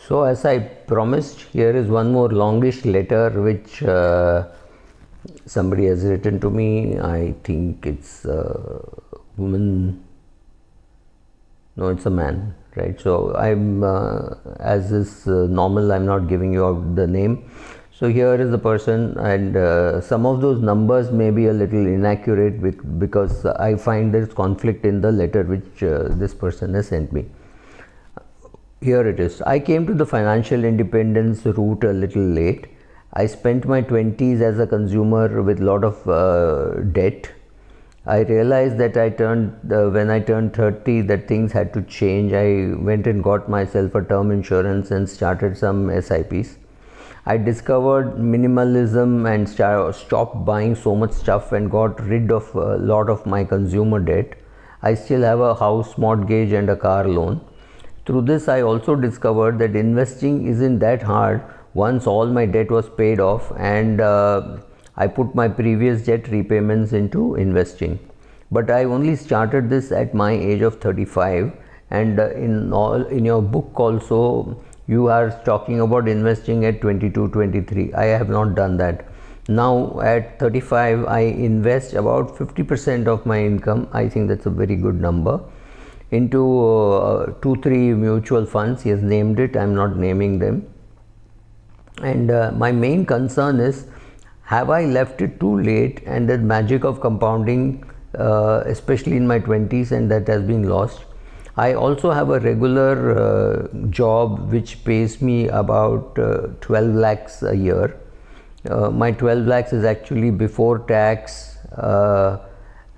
So as I promised, here is one more longish letter which somebody has written to me. I think it's a woman. No, it's a man, right? So I'm, as is normal, I'm not giving you out the name. So here is the person, and some of those numbers may be a little inaccurate because I find there's conflict in the letter which this person has sent me. Here it is. I came to the financial independence route a little late. I spent my 20s as a consumer with a lot of debt. I realized that when I turned 30 that things had to change. I went and got myself a term insurance and started some SIPs. I discovered minimalism and stopped buying so much stuff and got rid of a lot of my consumer debt. I still have a house mortgage and a car loan. Through this, I also discovered that investing isn't that hard once all my debt was paid off, and I put my previous debt repayments into investing. But I only started this at my age of 35, and in your book also you are talking about investing at 22, 23. I have not done that. Now at 35, I invest about 50% of my income. I think that's a very good number, into 2-3 mutual funds. He has named it, I'm not naming them. And my main concern is, have I left it too late and the magic of compounding, especially in my 20s, and that has been lost. I also have a regular job which pays me about 12 lakhs a year. My 12 lakhs is actually before tax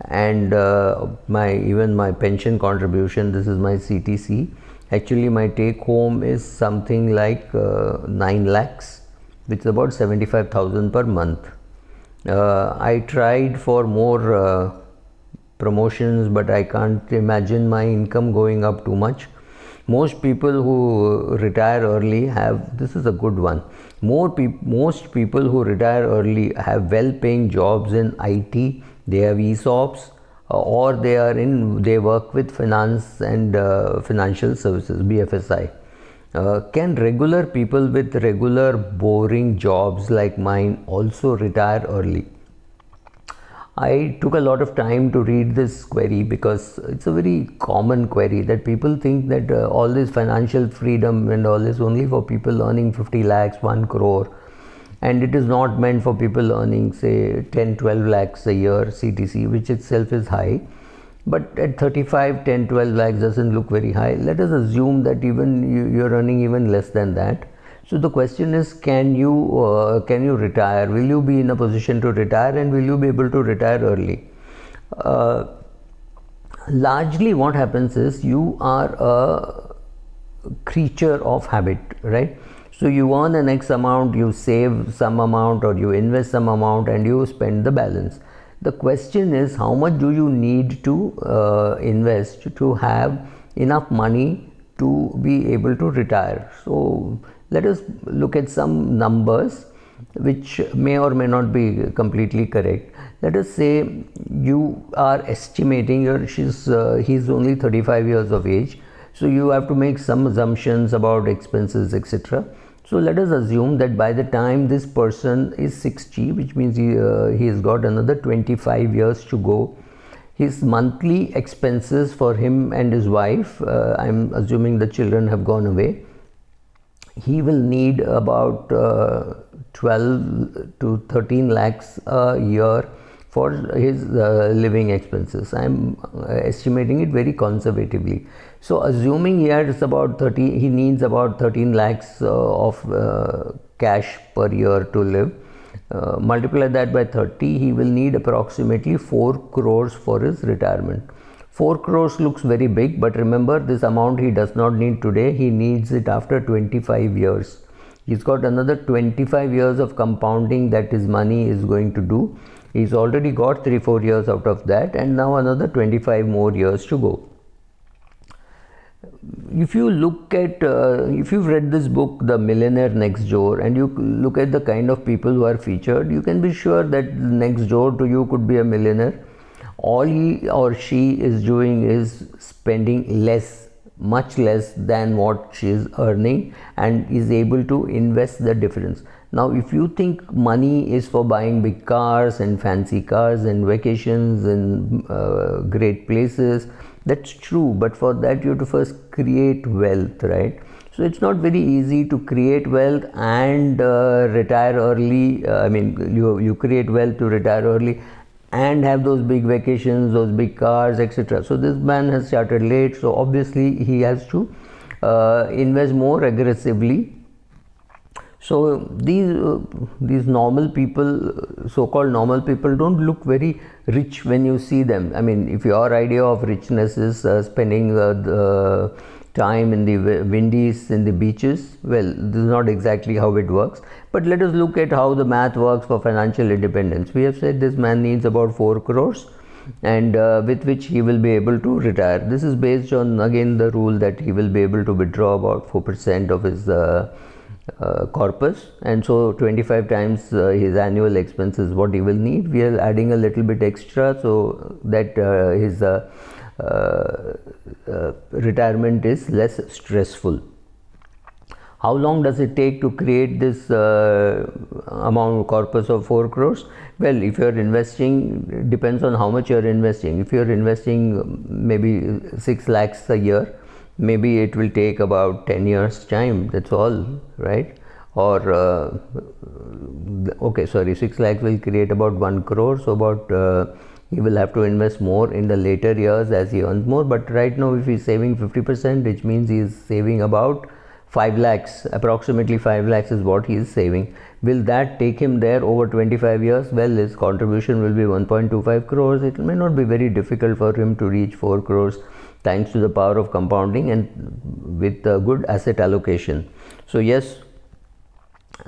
and even my pension contribution. This is my CTC. Actually my take home is something like 9 lakhs, which is about 75,000 per month. I tried for more promotions, but I can't imagine my income going up too much. Most people who retire early have, this is a good one, most people who retire early have well-paying jobs in IT. They have ESOPs, or they work with finance and financial services, BFSI. Can regular people with regular boring jobs like mine also retire early? I took a lot of time to read this query because it's a very common query that people think that all this financial freedom and all is only for people earning 50 lakhs, 1 crore. And it is not meant for people earning say 10-12 lakhs a year CTC, which itself is high. But at 35, 10-12 lakhs doesn't look very high. Let us assume that even you're earning even less than that. So the question is, can you retire? Will you be in a position to retire, and will you be able to retire early? Largely what happens is, you are a creature of habit, right? So you earn an X amount, you save some amount, or you invest some amount, and you spend the balance. The question is, how much do you need to invest to have enough money to be able to retire? So let us look at some numbers which may or may not be completely correct. Let us say you are estimating he's only 35 years of age, so you have to make some assumptions about expenses, etc. So let us assume that by the time this person is 60, which means he has got another 25 years to go, his monthly expenses for him and his wife, I'm assuming the children have gone away, he will need about 12 to 13 lakhs a year for his living expenses. I'm estimating it very conservatively. So assuming he needs about 13 lakhs of cash per year to live, multiply that by 30, he will need approximately 4 crores for his retirement. 4 crores looks very big, but remember, this amount he does not need today, he needs it after 25 years. He's got another 25 years of compounding that his money is going to do. He's already got 3-4 years out of that, and now another 25 more years to go. If you look at, if you've read this book, The Millionaire Next Door, and you look at the kind of people who are featured, you can be sure that next door to you could be a millionaire. All he or she is doing is spending less much less than what she is earning and is able to invest the difference. Now if you think money is for buying big cars and fancy cars and vacations and great places, that's true, but for that you have to first create wealth, right? So it's not very easy to create wealth and retire early. I mean, you create wealth to retire early and have those big vacations, those big cars, etc. So this man has started late, so obviously he has to invest more aggressively. So these normal people, so-called normal people, don't look very rich when you see them. I mean, if your idea of richness is spending the time in the windies, in the beaches, well, this is not exactly how it works. But let us look at how the math works for financial independence. We have said this man needs about 4 crores and with which he will be able to retire. This is based on, again, the rule that he will be able to withdraw about 4% of his corpus, and so 25 times his annual expenses what he will need. We are adding a little bit extra so that his retirement is less stressful. How long does it take to create this amount of corpus of 4 crores? Well, if you are investing, it depends on how much you are investing. If you are investing maybe 6 lakhs a year, maybe it will take about 10 years time, that's all, right? Or 6 lakhs will create about 1 crore, so about he will have to invest more in the later years as he earns more. But right now if he is saving 50%, which means he is saving about 5 lakhs, approximately 5 lakhs is what he is saving. Will that take him there over 25 years? Well, his contribution will be 1.25 crores. It may not be very difficult for him to reach 4 crores thanks to the power of compounding and with good asset allocation. So yes,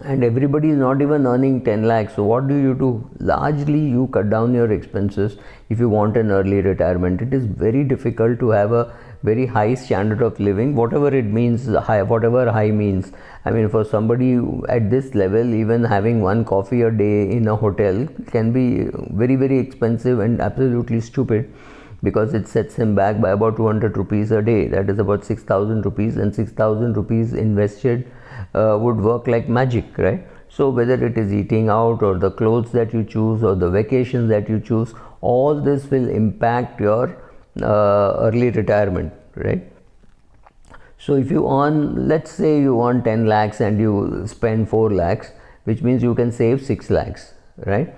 and everybody is not even earning 10 lakhs. So what do? Largely you cut down your expenses if you want an early retirement. It is very difficult to have a very high standard of living, whatever it means, whatever high means. I mean, for somebody at this level, even having 1 coffee a day in a hotel can be very, very expensive and absolutely stupid, because it sets him back by about 200 rupees a day. That is about 6,000 rupees, and 6,000 rupees invested would work like magic, right? So whether it is eating out or the clothes that you choose or the vacations that you choose, all this will impact your early retirement, right? So if you earn, let's say you earn 10 lakhs and you spend 4 lakhs, which means you can save 6 lakhs, right?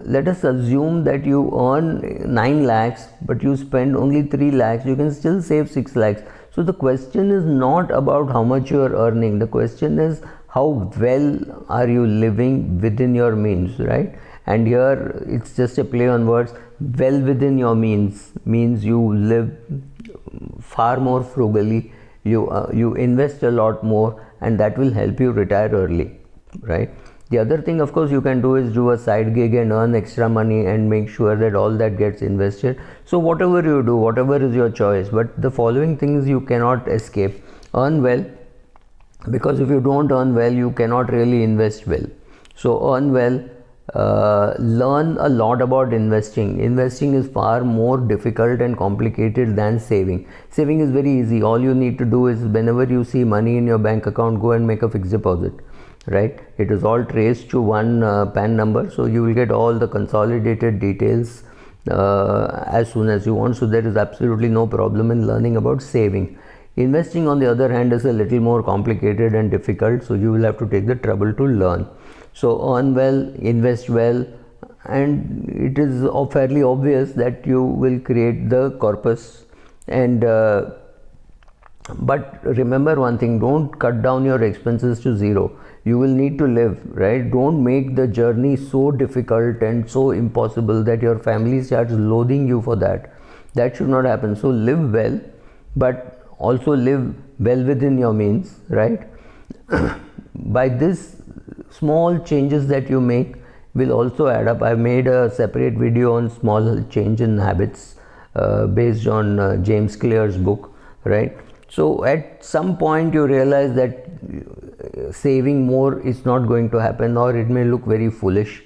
Let us assume that you earn 9 lakhs but you spend only 3 lakhs, you can still save 6 lakhs. So the question is not about how much you are earning, the question is how well are you living within your means, right? And here it's just a play on words. Well within your means means you live far more frugally, you invest a lot more, and that will help you retire early, right? The other thing, of course, you can do is do a side gig and earn extra money and make sure that all that gets invested. So whatever you do, whatever is your choice, but the following things you cannot escape. Earn well, because if you don't earn well, you cannot really invest well. So earn well. Learn a lot about investing. Investing is far more difficult and complicated than saving. Saving is very easy. All you need to do is whenever you see money in your bank account, go and make a fixed deposit, right? It is all traced to one PAN number, so you will get all the consolidated details as soon as you want. So there is absolutely no problem in learning about saving. Investing, on the other hand, is a little more complicated and difficult, so you will have to take the trouble to learn. So earn well, invest well, and it is fairly obvious that you will create the corpus. And but remember one thing, don't cut down your expenses to zero. You will need to live, right? Don't make the journey so difficult and so impossible that your family starts loathing you for that. That should not happen. So live well, but also live well within your means, right? By this, small changes that you make will also add up. I made a separate video on small change in habits based on James Clear's book, right? So at some point you realize that saving more is not going to happen, or it may look very foolish.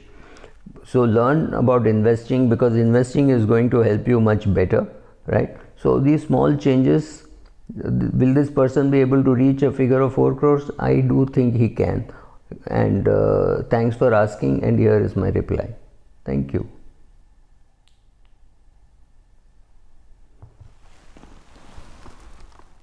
So learn about investing, because investing is going to help you much better, right? So these small changes Will this person be able to reach a figure of 4 crores? I do think he can. And thanks for asking, and here is my reply. Thank you.